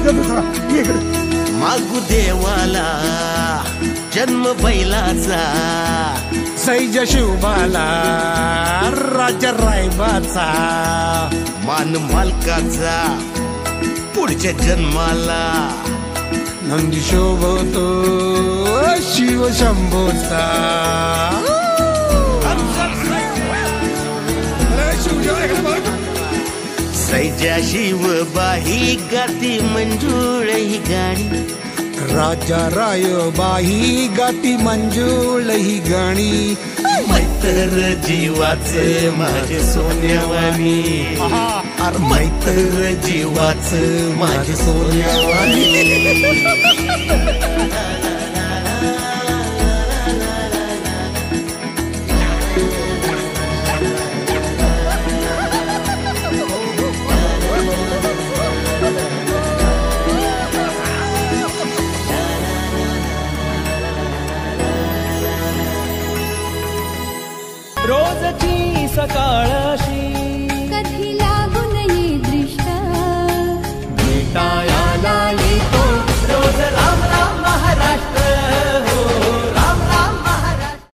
देतो चला इकडे मागू देवाला जन्म बैलाचा सैज शिवबाला राजा रायबाचा मान मालकाचा पुढच्या जन्माला नंदी शोभतो शिव शंभोचा सैजा शिवबाई गाती मंजूळ ही गाणी राजा रायबाई गाती मंजूळ ही गाणी मैत्र जीवाचे माझे सोन्यावानी मैत्र जीवाचे माझे सोन्यावानी रोजची सकाळ